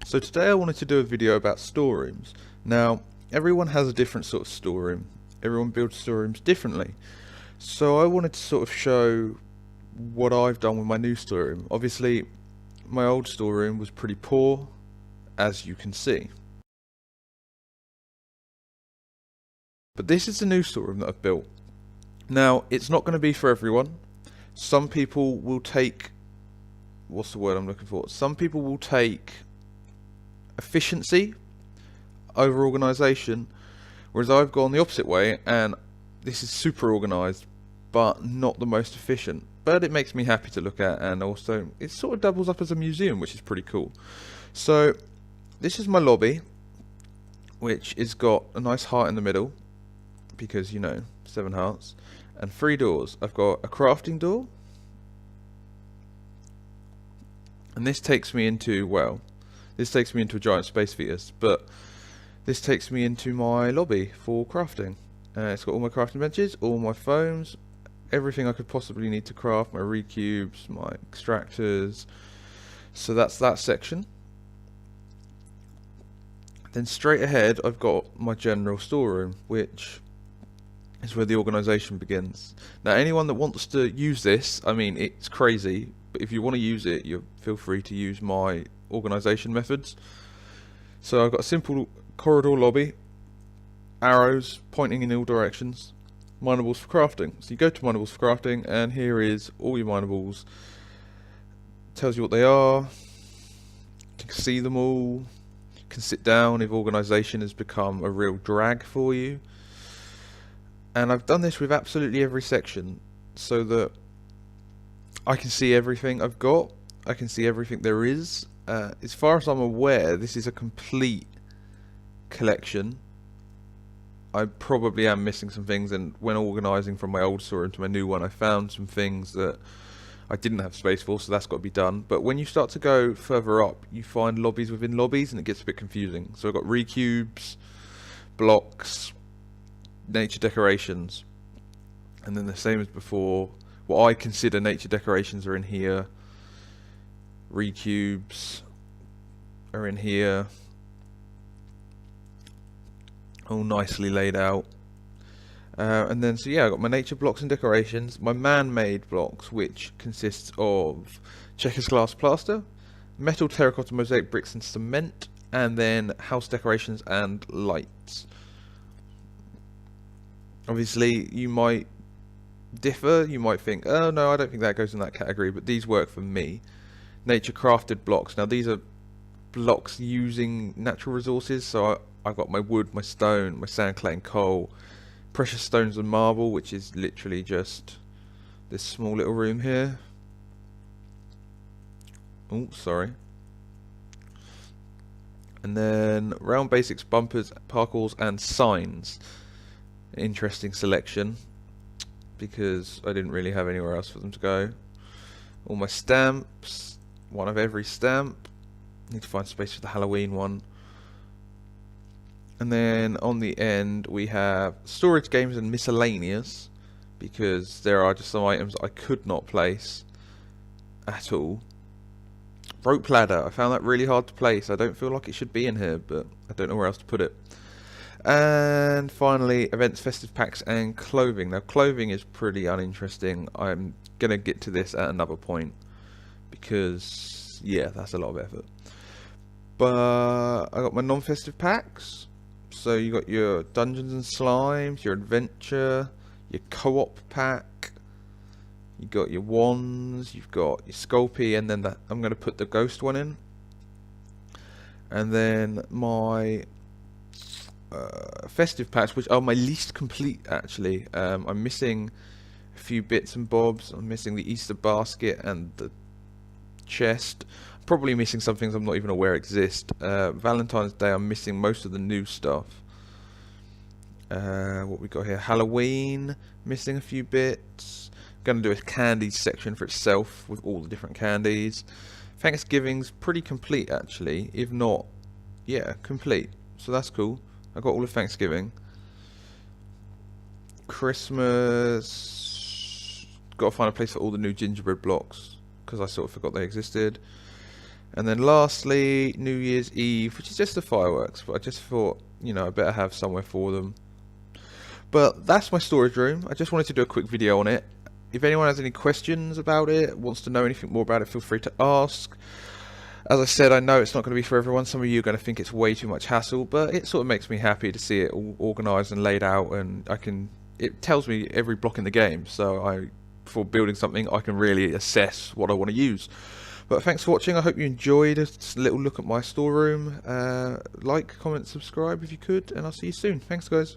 So today I wanted to do a video about storerooms. Now, everyone has a different sort of storeroom. Everyone builds storerooms differently. So I wanted to sort of show what I've done with my new storeroom. Obviously, my old storeroom was pretty poor, as you can see. But this is the new storeroom that I've built. Now, it's not going to be for everyone. Some people will take... what's the word I'm looking for? Some people will take efficiency over organisation, whereas I've gone the opposite way, and this is super organised but not the most efficient, but it makes me happy to look at, and also it sort of doubles up as a museum, which is pretty cool. So this is my lobby, which has got a nice heart in the middle because, you know, 7 hearts, and 3 doors. I've got a crafting door, and this takes me into, well, this takes me into a giant space fetus, but this takes me into my lobby for crafting. It's got all my crafting benches, all my foams, everything I could possibly need to craft, my recubes, my extractors. So that's that section. Then straight ahead I've got my general storeroom, which is where the organisation begins. Now anyone that wants to use this, I mean, it's crazy, but if you want to use it, you feel free to use my organisation methods. So I've got a simple corridor lobby, arrows pointing in all directions, minables for crafting. So you go to minables for crafting, and here is all your minables. Tells you what they are. You can see them all. You can sit down if organisation has become a real drag for you. And I've done this with absolutely every section, so that I can see everything I've got. I can see everything there is. As far as I'm aware, this is a complete collection. I probably am missing some things, and when organising from my old store into my new one, I found some things that I didn't have space for, so that's got to be done. But when you start to go further up, you find lobbies within lobbies, and it gets a bit confusing. So I've got recubes, blocks, nature decorations, and then the same as before, what I consider nature decorations are in here, recubes are in here, all nicely laid out. And then, so yeah, I got my nature blocks and decorations, my man-made blocks, which consists of checkers glass plaster, metal terracotta mosaic bricks and cement, and then house decorations and lights. Obviously, you might differ, you might think, oh no, I don't think that goes in that category, but these work for me. Nature crafted blocks. Now these are blocks using natural resources, so I've got my wood, my stone, my sand, clay and coal, precious stones and marble, which is literally just this small little room here. Oh, sorry. And then round basics, bumpers, parkours and signs. Interesting selection, because I didn't really have anywhere else for them to go. All my stamps, one of every stamp. Need to find space for the Halloween one. And then on the end we have storage games and miscellaneous, because there are just some items I could not place at all. Rope ladder, I found that really hard to place. I don't feel like it should be in here, but I don't know where else to put it. And finally, events, festive packs and clothing. Now clothing is pretty uninteresting. I'm gonna get to this at another point, because yeah, that's a lot of effort. But I got my non-festive packs. So you got your Dungeons and Slimes, your Adventure, your Co-op pack. You got your Wands, you've got your Sculpey, and then I'm going to put the Ghost one in. And then my festive packs, which are my least complete actually. I'm missing a few bits and bobs. I'm missing the Easter basket and the chest. Probably missing some things I'm not even aware exist. Valentine's Day, I'm missing most of the new stuff. What we got here? Halloween, missing a few bits. Going to do a candies section for itself with all the different candies. Thanksgiving's pretty complete actually, if not, yeah, complete. So that's cool. I got all of Thanksgiving. Christmas, got to find a place for all the new gingerbread blocks, because I sort of forgot they existed. And then lastly, New Year's Eve, which is just the fireworks, but I just thought, you know, I better have somewhere for them. But that's my storage room. I just wanted to do a quick video on it. If anyone has any questions about it, wants to know anything more about it, feel free to ask. As I said, I know it's not going to be for everyone. Some of you are going to think it's way too much hassle, but it sort of makes me happy to see it all organised and laid out, and it tells me every block in the game, so before building something, I can really assess what I want to use. But thanks for watching. I hope you enjoyed a little look at my storeroom. Like, comment, subscribe if you could, and I'll see you soon. Thanks, guys.